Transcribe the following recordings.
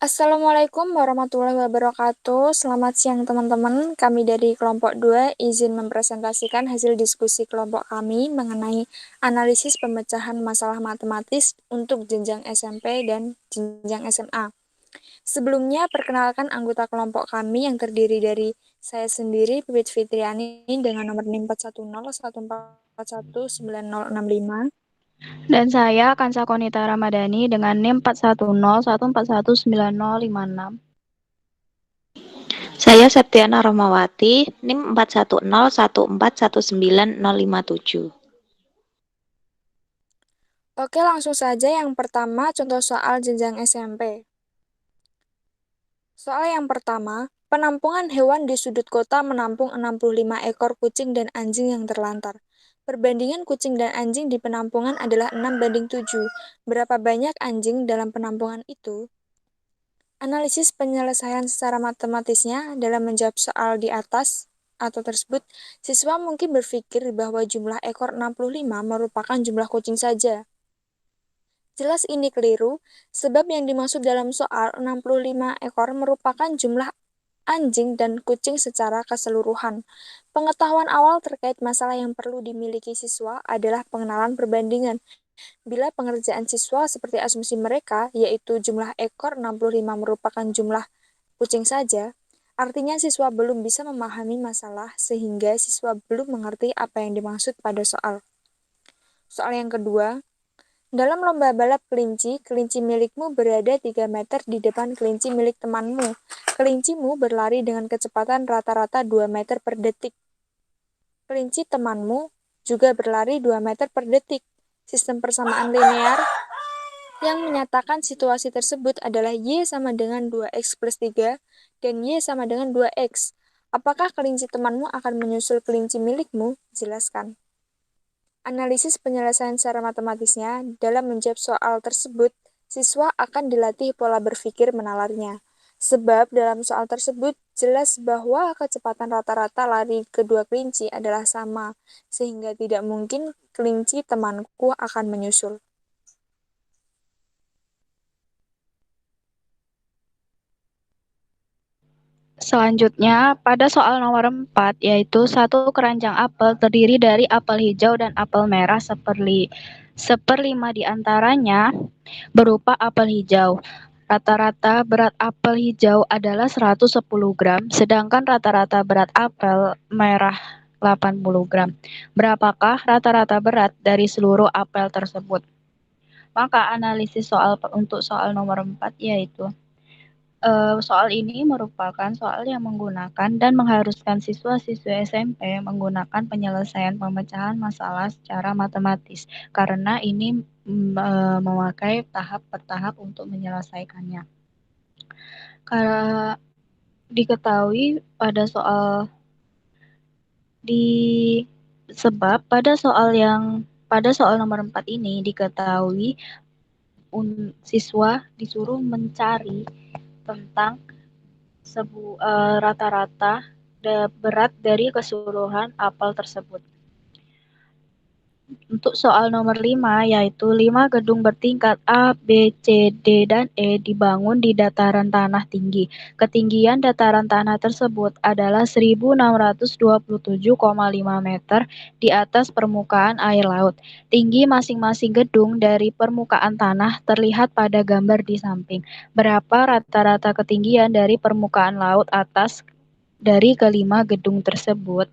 Assalamualaikum warahmatullahi wabarakatuh. Selamat siang teman-teman. Kami dari kelompok 2 izin mempresentasikan hasil diskusi kelompok kami mengenai analisis pemecahan masalah matematis untuk jenjang SMP dan jenjang SMA. Sebelumnya, perkenalkan anggota kelompok kami yang terdiri dari saya sendiri, Pipit Fitriani, dengan nomor NIM 41014419065. Dan saya Kansa Konita Ramadhani dengan NIM 41014190056. Saya Septiana Rohmawati, NIM 41014190057. Oke, langsung saja yang pertama, contoh soal jenjang SMP. Soal yang pertama, penampungan hewan di sudut kota menampung 65 ekor kucing dan anjing yang terlantar. Perbandingan kucing dan anjing di penampungan adalah 6:7. Berapa banyak anjing dalam penampungan itu? Analisis penyelesaian secara matematisnya dalam menjawab soal di atas atau tersebut, siswa mungkin berpikir bahwa jumlah ekor 65 merupakan jumlah kucing saja. Jelas ini keliru, sebab yang dimaksud dalam soal 65 ekor merupakan jumlah anjing dan kucing secara keseluruhan. Pengetahuan awal terkait masalah yang perlu dimiliki siswa adalah pengenalan perbandingan. Bila pengerjaan siswa seperti asumsi mereka, yaitu jumlah ekor 65 merupakan jumlah kucing saja, artinya siswa belum bisa memahami masalah sehingga siswa belum mengerti apa yang dimaksud pada soal. Soal yang kedua, dalam lomba balap kelinci, kelinci milikmu berada 3 meter di depan kelinci milik temanmu. Kelincimu berlari dengan kecepatan rata-rata 2 meter per detik. Kelinci temanmu juga berlari 2 meter per detik. Sistem persamaan linear yang menyatakan situasi tersebut adalah Y sama dengan 2X plus 3 dan Y sama dengan 2X. Apakah kelinci temanmu akan menyusul kelinci milikmu? Jelaskan. Analisis penyelesaian secara matematisnya dalam menjawab soal tersebut, siswa akan dilatih pola berpikir menalarnya. Sebab dalam soal tersebut jelas bahwa kecepatan rata-rata lari kedua kelinci adalah sama, sehingga tidak mungkin kelinci temanku akan menyusul. Selanjutnya, pada soal nomor 4, yaitu satu keranjang apel terdiri dari apel hijau dan apel merah seperlima di antaranya berupa apel hijau. Rata-rata berat apel hijau adalah 110 gram, sedangkan rata-rata berat apel merah 80 gram. Berapakah rata-rata berat dari seluruh apel tersebut? Maka analisis untuk soal nomor 4 yaitu soal ini merupakan soal yang menggunakan dan mengharuskan siswa-siswi SMP menggunakan penyelesaian pemecahan masalah secara matematis, karena ini memakai tahap per tahap untuk menyelesaikannya. Karena diketahui pada soal sebab pada soal nomor 4 ini diketahui siswa disuruh mencari tentang rata-rata berat dari keseluruhan apel tersebut. Untuk soal nomor 5, yaitu 5 gedung bertingkat A, B, C, D, dan E dibangun di dataran tanah tinggi. Ketinggian dataran tanah tersebut adalah 1.627,5 meter di atas permukaan air laut. Tinggi masing-masing gedung dari permukaan tanah terlihat pada gambar di samping. Berapa rata-rata ketinggian dari permukaan laut atas dari kelima gedung tersebut?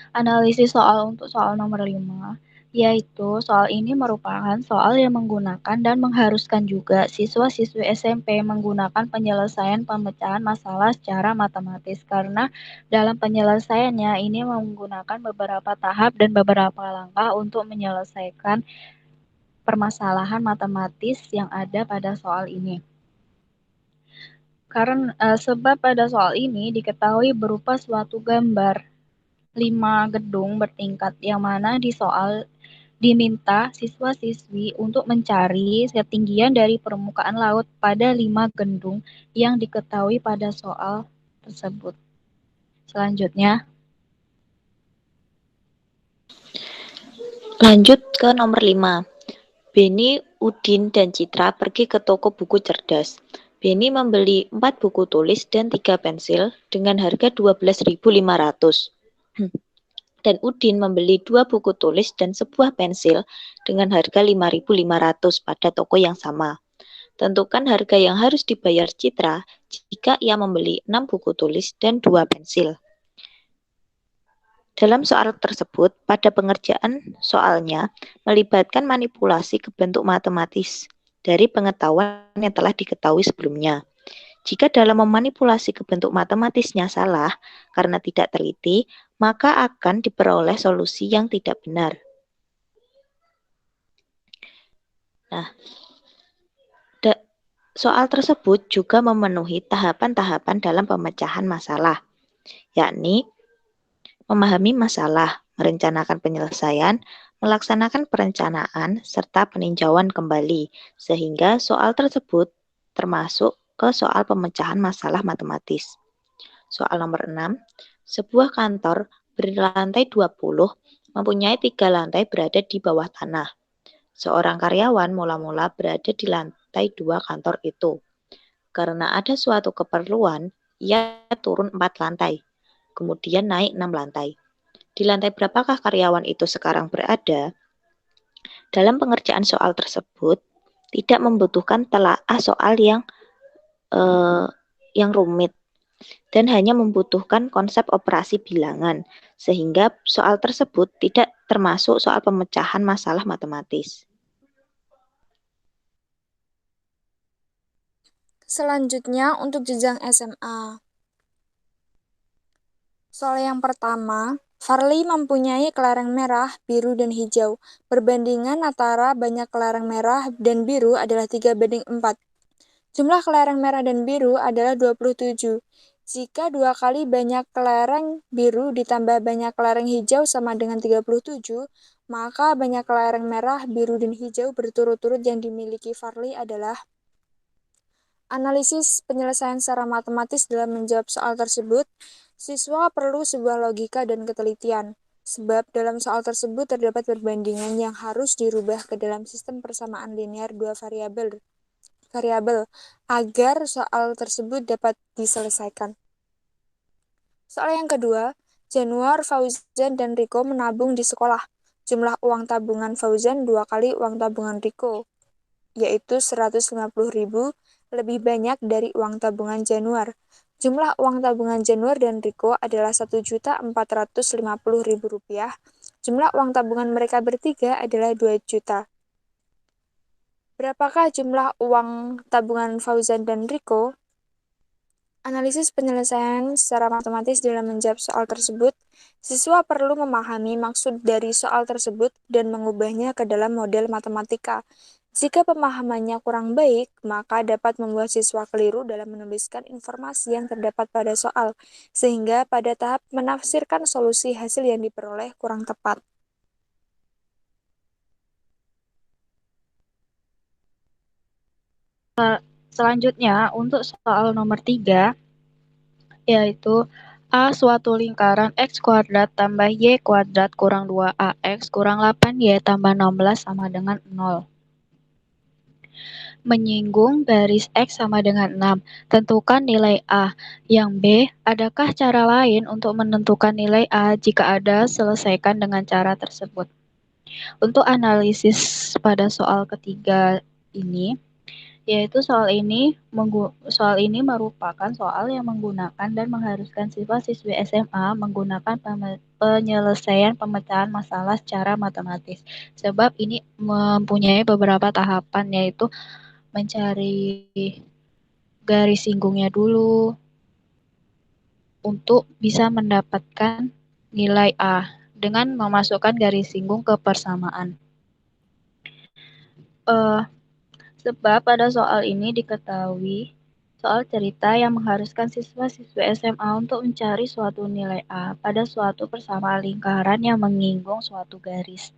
Analisis soal untuk soal nomor 5, yaitu soal ini merupakan soal yang menggunakan dan mengharuskan juga siswa-siswi SMP menggunakan penyelesaian pemecahan masalah secara matematis, karena dalam penyelesaiannya ini menggunakan beberapa tahap dan beberapa langkah untuk menyelesaikan permasalahan matematis yang ada pada soal ini. Karena sebab pada soal ini diketahui berupa suatu gambar 5 gedung bertingkat, yang mana di soal diminta siswa-siswi untuk mencari ketinggian dari permukaan laut pada 5 gedung yang diketahui pada soal tersebut. Selanjutnya, Lanjut ke nomor 5. Beni, Udin, dan Citra pergi ke toko buku cerdas. Beni membeli 4 buku tulis dan 3 pensil dengan harga 12.500. Dan Udin membeli 2 buku tulis dan sebuah pensil dengan harga 5.500 pada toko yang sama. Tentukan harga yang harus dibayar Citra jika ia membeli 6 buku tulis dan 2 pensil. Dalam soal tersebut, pada pengerjaan soalnya melibatkan manipulasi ke bentuk matematis dari pengetahuan yang telah diketahui sebelumnya. Jika dalam memanipulasi ke bentuk matematisnya salah karena tidak teliti, maka akan diperoleh solusi yang tidak benar. Nah, soal tersebut juga memenuhi tahapan-tahapan dalam pemecahan masalah, yakni memahami masalah, merencanakan penyelesaian, melaksanakan perencanaan, serta peninjauan kembali, sehingga soal tersebut termasuk ke soal pemecahan masalah matematis. Soal nomor 6, sebuah kantor berlantai 20 mempunyai 3 lantai berada di bawah tanah. Seorang karyawan mula-mula berada di lantai 2 kantor itu. Karena ada suatu keperluan, ia turun 4 lantai, kemudian naik 6 lantai. Di lantai berapakah karyawan itu sekarang berada? Dalam pengerjaan soal tersebut, tidak membutuhkan telaah soal yang rumit dan hanya membutuhkan konsep operasi bilangan, sehingga soal tersebut tidak termasuk soal pemecahan masalah matematis. Selanjutnya untuk jenjang SMA. Soal yang pertama, Farli mempunyai kelereng merah, biru, dan hijau. Perbandingan antara banyak kelereng merah dan biru adalah 3:4. Jumlah kelereng merah dan biru adalah 27. Jika 2 kali banyak kelereng biru ditambah banyak kelereng hijau sama dengan 37, maka banyak kelereng merah, biru, dan hijau berturut-turut yang dimiliki Farli adalah analisis penyelesaian secara matematis dalam menjawab soal tersebut. Siswa perlu sebuah logika dan ketelitian, sebab dalam soal tersebut terdapat perbandingan yang harus dirubah ke dalam sistem persamaan linear 2 variabel agar soal tersebut dapat diselesaikan. Soal yang kedua, Januar, Fauzan, dan Riko menabung di sekolah. Jumlah uang tabungan Fauzan 2 kali uang tabungan Riko, yaitu 150.000 lebih banyak dari uang tabungan Januar. Jumlah uang tabungan Januar dan Riko adalah Rp1.450.000. Jumlah uang tabungan mereka bertiga adalah 2 juta. Berapakah jumlah uang tabungan Fauzan dan Riko? Analisis penyelesaian secara matematis dalam menjawab soal tersebut, siswa perlu memahami maksud dari soal tersebut dan mengubahnya ke dalam model matematika. Jika pemahamannya kurang baik, maka dapat membuat siswa keliru dalam menuliskan informasi yang terdapat pada soal, sehingga pada tahap menafsirkan solusi hasil yang diperoleh kurang tepat. Selanjutnya, untuk soal nomor 3, yaitu A suatu lingkaran X kuadrat tambah Y kuadrat kurang 2AX kurang 8Y tambah 16 sama dengan 0. Menyinggung garis X sama dengan 6. Tentukan nilai A. Yang B, adakah cara lain untuk menentukan nilai A? Jika ada, selesaikan dengan cara tersebut. Untuk analisis pada soal ketiga ini, yaitu soal ini merupakan soal yang menggunakan dan mengharuskan siswa-siswi SMA menggunakan penyelesaian pemecahan masalah secara matematis. Sebab ini mempunyai beberapa tahapan, yaitu mencari garis singgungnya dulu untuk bisa mendapatkan nilai A dengan memasukkan garis singgung ke persamaan. Sebab pada soal ini diketahui soal cerita yang mengharuskan siswa-siswi SMA untuk mencari suatu nilai A pada suatu persamaan lingkaran yang menyinggung suatu garis.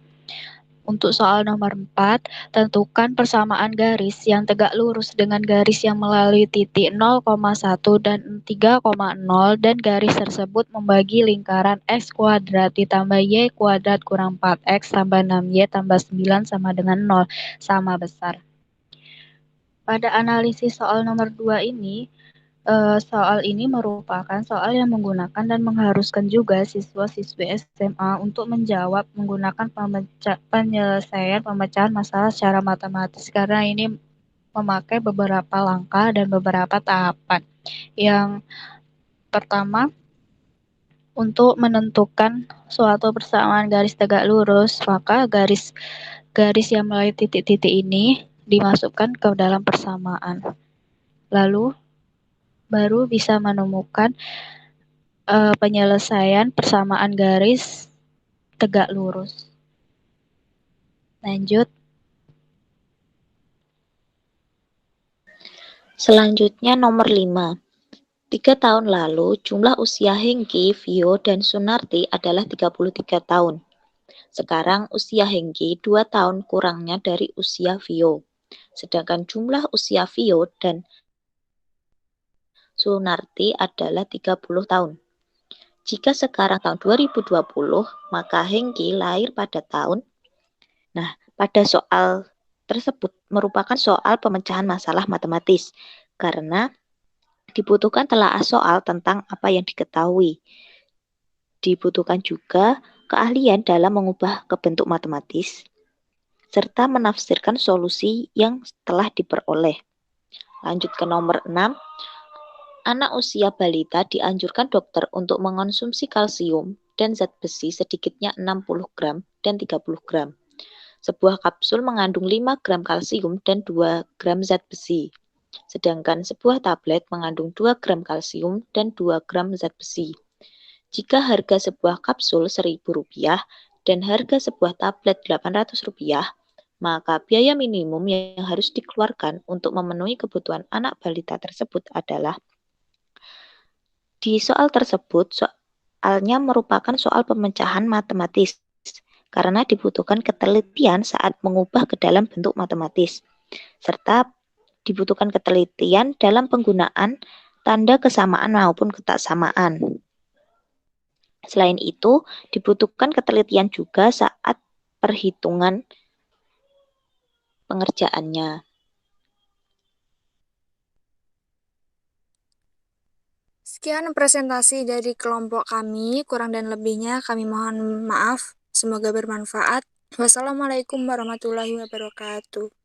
Untuk soal nomor 4, tentukan persamaan garis yang tegak lurus dengan garis yang melalui titik 0,1 dan 3,0 dan garis tersebut membagi lingkaran X kuadrat ditambah Y kuadrat kurang 4X tambah 6Y tambah 9 sama dengan 0 sama besar. pada analisis soal nomor 2 ini, soal ini merupakan soal yang menggunakan dan mengharuskan juga siswa-siswi SMA untuk menjawab menggunakan penyelesaian pemecahan masalah secara matematis karena ini memakai beberapa langkah dan beberapa tahapan. Yang pertama, untuk menentukan suatu persamaan garis tegak lurus, maka garis yang melalui titik-titik ini dimasukkan ke dalam persamaan. Lalu baru bisa menemukan penyelesaian persamaan garis tegak lurus. Lanjut. Selanjutnya nomor 5. 3 tahun lalu, jumlah usia Hengki, Vio, dan Sunarti adalah 33 tahun. Sekarang usia Hengki 2 tahun kurangnya dari usia Vio. Sedangkan jumlah usia Vio dan Sunarti adalah 30 tahun. Jika sekarang tahun 2020, maka Hengki lahir pada tahun. Nah, pada soal tersebut merupakan soal pemecahan masalah matematis karena dibutuhkan telaah soal tentang apa yang diketahui. Dibutuhkan juga keahlian dalam mengubah ke bentuk matematis serta menafsirkan solusi yang telah diperoleh. Lanjut ke nomor 6. Anak usia balita dianjurkan dokter untuk mengonsumsi kalsium dan zat besi sedikitnya 60 gram dan 30 gram. Sebuah kapsul mengandung 5 gram kalsium dan 2 gram zat besi. Sedangkan sebuah tablet mengandung 2 gram kalsium dan 2 gram zat besi. Jika harga sebuah kapsul Rp1.000 dan harga sebuah tablet Rp800, maka biaya minimum yang harus dikeluarkan untuk memenuhi kebutuhan anak balita tersebut adalah. Di soal tersebut, soalnya merupakan soal pemecahan matematis karena dibutuhkan ketelitian saat mengubah ke dalam bentuk matematis, serta dibutuhkan ketelitian dalam penggunaan tanda kesamaan maupun ketaksamaan. Selain itu, dibutuhkan ketelitian juga saat perhitungan pengerjaannya. Sekian presentasi dari kelompok kami, kurang dan lebihnya kami mohon maaf. Semoga bermanfaat. Wassalamualaikum warahmatullahi wabarakatuh.